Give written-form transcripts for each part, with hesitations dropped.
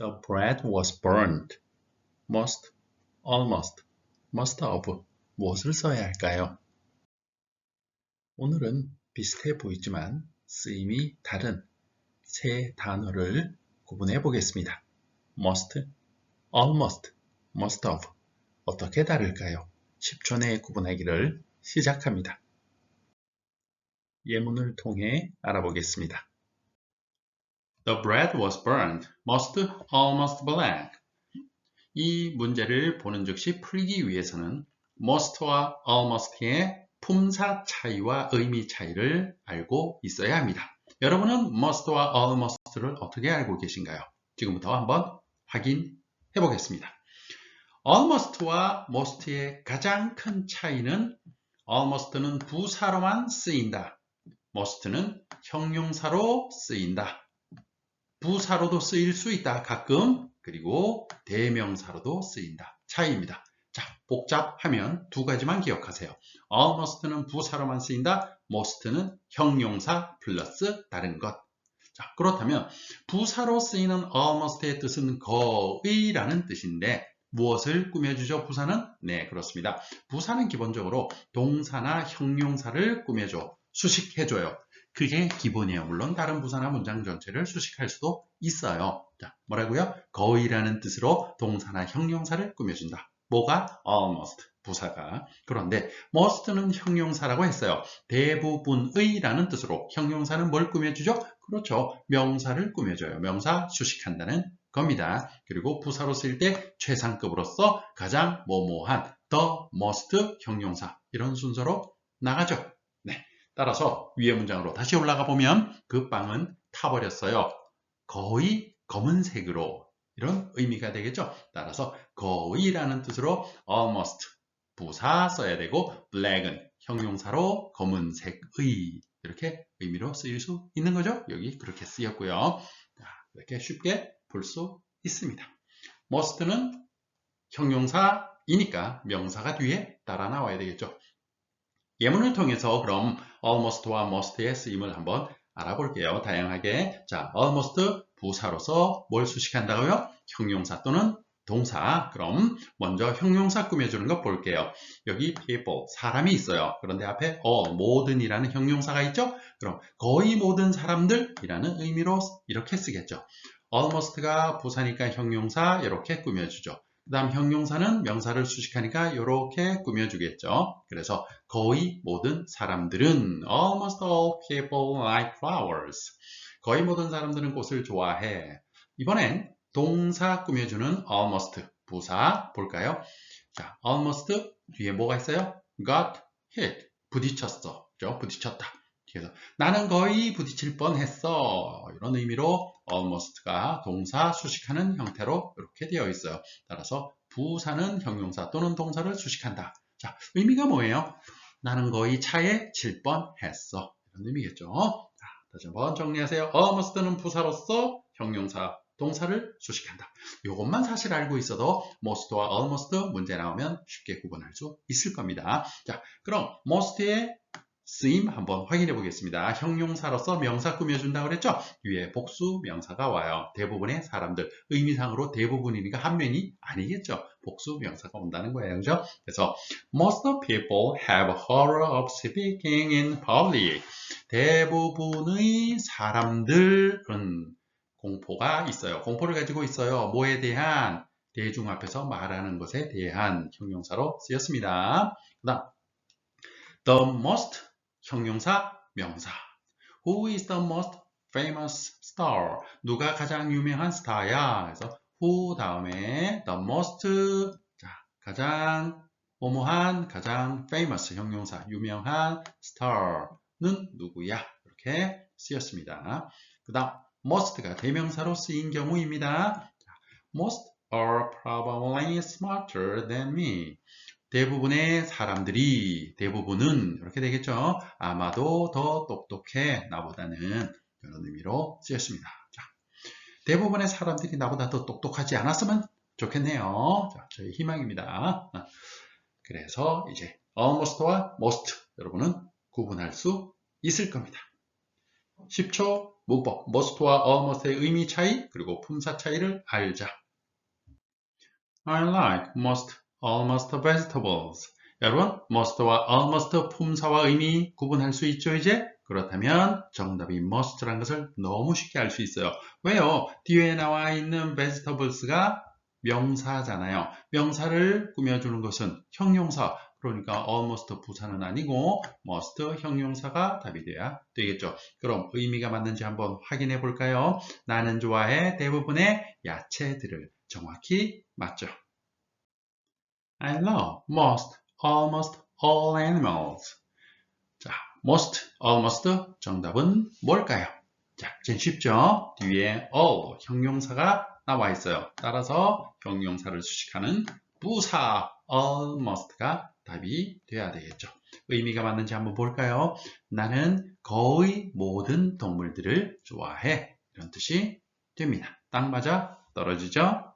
The bread was burned. must, almost, must of 무엇을 써야 할까요? 오늘은 비슷해 보이지만 쓰임이 다른 세 단어를 구분해 보겠습니다. must, almost, must of 어떻게 다를까요? 10초 내에 구분하기를 시작합니다. 예문을 통해 알아보겠습니다. The bread was burned. must, almost black. 이 문제를 보는 즉시 풀기 위해서는 must와 almost의 품사 차이와 의미 차이를 알고 있어야 합니다. 여러분은 must와 almost를 어떻게 알고 계신가요? 지금부터 한번 확인해 보겠습니다. almost와 most의 가장 큰 차이는 almost는 부사로만 쓰인다. must는 형용사로 쓰인다. 부사로도 쓰일 수 있다. 가끔. 그리고 대명사로도 쓰인다. 차이입니다. 자, 복잡하면 두 가지만 기억하세요. almost는 부사로만 쓰인다. most는 형용사 플러스 다른 것. 자, 그렇다면 부사로 쓰이는 almost의 뜻은 거의라는 뜻인데 무엇을 꾸며주죠? 부사는? 네, 그렇습니다. 부사는 기본적으로 동사나 형용사를 꾸며줘. 수식해줘요. 그게 기본이에요. 물론 다른 부사나 문장 전체를 수식할 수도 있어요. 자, 뭐라고요? 거의라는 뜻으로 동사나 형용사를 꾸며준다. 뭐가? almost, 부사가. 그런데 must는 형용사라고 했어요. 대부분의 라는 뜻으로 형용사는 뭘 꾸며주죠? 그렇죠. 명사를 꾸며줘요. 명사 수식한다는 겁니다. 그리고 부사로 쓰일 때 최상급으로서 가장 뭐뭐한 the most 형용사 이런 순서로 나가죠. 네. 따라서 위의 문장으로 다시 올라가 보면 그 빵은 타버렸어요. 거의 검은색으로 이런 의미가 되겠죠. 따라서 거의라는 뜻으로 almost 부사 써야 되고 black은 형용사로 검은색의 이렇게 의미로 쓰일 수 있는 거죠. 여기 그렇게 쓰였고요. 자, 이렇게 쉽게 볼 수 있습니다. must는 형용사이니까 명사가 뒤에 따라 나와야 되겠죠. 예문을 통해서 그럼 almost와 must의 쓰임을 한번 알아볼게요. 다양하게. 자, almost 부사로서 뭘 수식한다고요? 형용사 또는 동사. 그럼 먼저 형용사 꾸며주는 거 볼게요. 여기 people, 사람이 있어요. 그런데 앞에 모든이라는 형용사가 있죠? 그럼 거의 모든 사람들이라는 의미로 이렇게 쓰겠죠. almost가 부사니까 형용사 이렇게 꾸며주죠. 그 다음 형용사는 명사를 수식하니까 이렇게 꾸며주겠죠. 그래서 거의 모든 사람들은 almost all people like flowers. 거의 모든 사람들은 꽃을 좋아해. 이번엔 동사 꾸며주는 almost 부사 볼까요? 자, almost 뒤에 뭐가 있어요? got hit. 부딪혔어. 그죠? 부딪혔다. 그래서 나는 거의 부딪힐 뻔했어. 이런 의미로 almost가 동사 수식하는 형태로 이렇게 되어 있어요. 따라서 부사는 형용사 또는 동사를 수식한다. 자, 의미가 뭐예요? 나는 거의 차에 칠 뻔했어. 이런 의미겠죠. 자, 다시 한번 정리하세요. almost는 부사로서 형용사, 동사를 수식한다. 이것만 사실 알고 있어도 most와 almost 문제 나오면 쉽게 구분할 수 있을 겁니다. 자, 그럼 most의 쓰임 한번 확인해 보겠습니다. 형용사로서 명사 꾸며준다고 그랬죠? 위에 복수 명사가 와요. 대부분의 사람들, 의미상으로 대부분이니까 한 명이 아니겠죠? 복수 명사가 온다는 거예요. 그죠? 그래서 most people have horror of speaking in public. 대부분의 사람들은 공포가 있어요. 공포를 가지고 있어요. 뭐에 대한? 대중 앞에서 말하는 것에 대한 형용사로 쓰였습니다. 그 다음 the most 형용사, 명사. Who is the most famous star? 누가 가장 유명한 스타야? 그래서 who 다음에 the most, 자, 가장 뭐뭐한, 가장 famous 형용사, 유명한 star는 누구야? 이렇게 쓰였습니다. 그 다음 most가 대명사로 쓰인 경우입니다. Most are probably smarter than me. 대부분의 사람들이, 대부분은 이렇게 되겠죠. 아마도 더 똑똑해, 나보다는. 이런 의미로 쓰였습니다. 자, 대부분의 사람들이 나보다 더 똑똑하지 않았으면 좋겠네요. 자, 저희 희망입니다. 그래서 이제 almost와 most 여러분은 구분할 수 있을 겁니다. 10초 문법 must와 almost의 의미 차이 그리고 품사 차이를 알자. I like most, almost vegetables. 여러분, must와 almost 품사와 의미 구분할 수 있죠, 이제? 그렇다면 정답이 must라는 것을 너무 쉽게 알 수 있어요. 왜요? 뒤에 나와 있는 vegetables가 명사잖아요. 명사를 꾸며주는 것은 형용사, 그러니까 almost 부사는 아니고 must 형용사가 답이 돼야 되겠죠. 그럼 의미가 맞는지 한번 확인해 볼까요? 나는 좋아해 대부분의 야채들을. 정확히 맞죠. I love most, almost all animals. 자, most, almost 정답은 뭘까요? 자, 제일 쉽죠? 뒤에 all 형용사가 나와 있어요. 따라서 형용사를 수식하는 부사 almost가 답이 돼야 되겠죠. 의미가 맞는지 한번 볼까요? 나는 거의 모든 동물들을 좋아해. 이런 뜻이 됩니다. 딱 맞아 떨어지죠?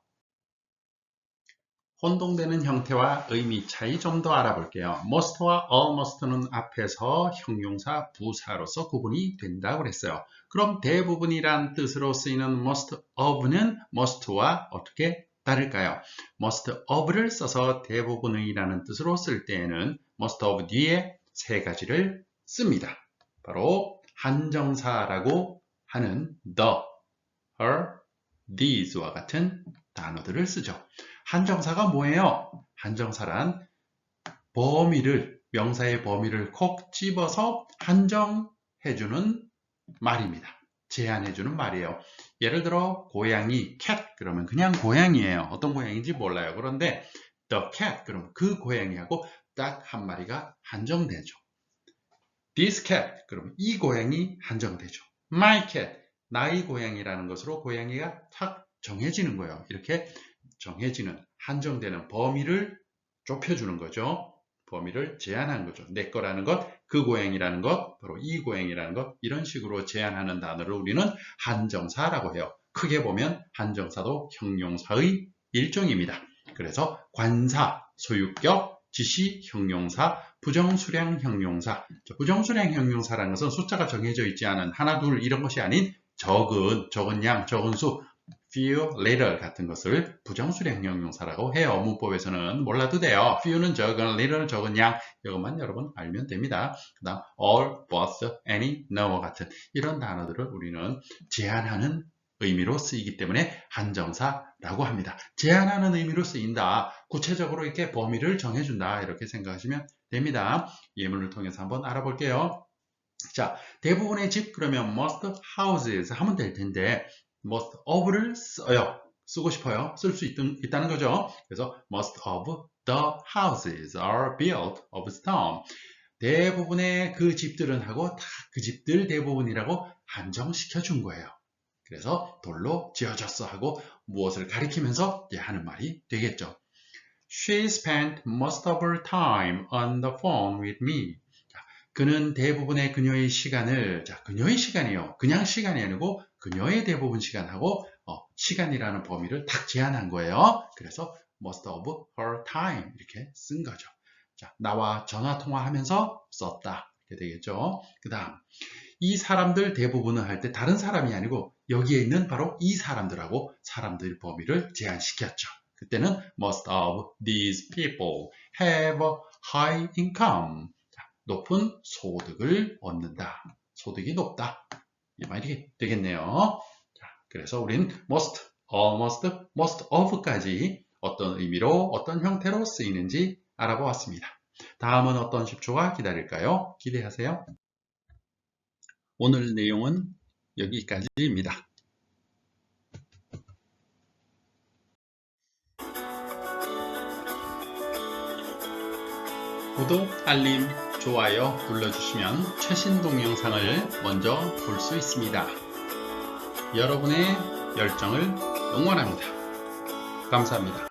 혼동되는 형태와 의미 차이 좀 더 알아볼게요. must와 almost는 앞에서 형용사 부사로서 구분이 된다고 그랬어요. 그럼 대부분이란 뜻으로 쓰이는 most of는 must와 어떻게 다를까요? most of를 써서 대부분이라는 뜻으로 쓸 때에는 most of 뒤에 세 가지를 씁니다. 바로 한정사라고 하는 the, her, these와 같은 단어들을 쓰죠. 한정사가 뭐예요? 한정사란 범위를, 명사의 범위를 콕 집어서 한정해주는 말입니다. 제한해주는 말이에요. 예를 들어 고양이, cat 그러면 그냥 고양이에요. 어떤 고양이인지 몰라요. 그런데 the cat 그러면 그 고양이하고 딱 한 마리가 한정되죠. this cat 그러면 이 고양이 한정되죠. my cat 나의 고양이라는 것으로 고양이가 탁 정해지는 거예요. 이렇게 정해지는, 한정되는 범위를 좁혀주는 거죠. 범위를 제한한 거죠. 내 거라는 것, 그 고양이라는 것, 바로 이 고양이라는 것, 이런 식으로 제한하는 단어를 우리는 한정사라고 해요. 크게 보면 한정사도 형용사의 일종입니다. 그래서 관사, 소유격, 지시 형용사, 부정수량 형용사. 부정수량 형용사라는 것은 숫자가 정해져 있지 않은 하나, 둘 이런 것이 아닌 적은 양, 적은 수, few, little 같은 것을 부정수량 형용사라고 해요. 문법에서는 몰라도 돼요. few는 적은, little 적은 양, 이것만 여러분 알면 됩니다. 그 다음 all, both, any, no 같은 이런 단어들을 우리는 제한하는 의미로 쓰이기 때문에 한정사라고 합니다. 제한하는 의미로 쓰인다. 구체적으로 이렇게 범위를 정해준다. 이렇게 생각하시면 됩니다. 예문을 통해서 한번 알아볼게요. 자, 대부분의 집 그러면 most houses 하면 될 텐데 most of를 써요. 쓰고 싶어요. 쓸 수 있다는 거죠. 그래서 most of the houses are built of stone. 대부분의 그 집들은 하고 다 그 집들 대부분이라고 한정시켜 준 거예요. 그래서 돌로 지어졌어 하고 무엇을 가리키면서 하는 말이 되겠죠. She spent most of her time on the phone with me. 자, 그는 대부분의 그녀의 시간을, 자, 그녀의 시간이요. 그냥 시간이 아니고 그녀의 대부분 시간하고 시간이라는 범위를 딱 제한한 거예요. 그래서 most of her time 이렇게 쓴 거죠. 자, 나와 전화 통화하면서 썼다. 이렇게 되겠죠. 그 다음 이 사람들 대부분은 할 때 다른 사람이 아니고 여기에 있는 바로 이 사람들하고 사람들 범위를 제한시켰죠. 그때는 most of these people have a high income. 자, 높은 소득을 얻는다. 소득이 높다. 이 말이 되겠네요. 자, 그래서 우린 most, almost, most of까지 어떤 의미로 어떤 형태로 쓰이는지 알아보았습니다. 다음은 어떤 10초가 기다릴까요? 기대하세요. 오늘 내용은 여기까지입니다. 구독, 알림, 좋아요 눌러주시면 최신 동영상을 먼저 볼 수 있습니다. 여러분의 열정을 응원합니다. 감사합니다.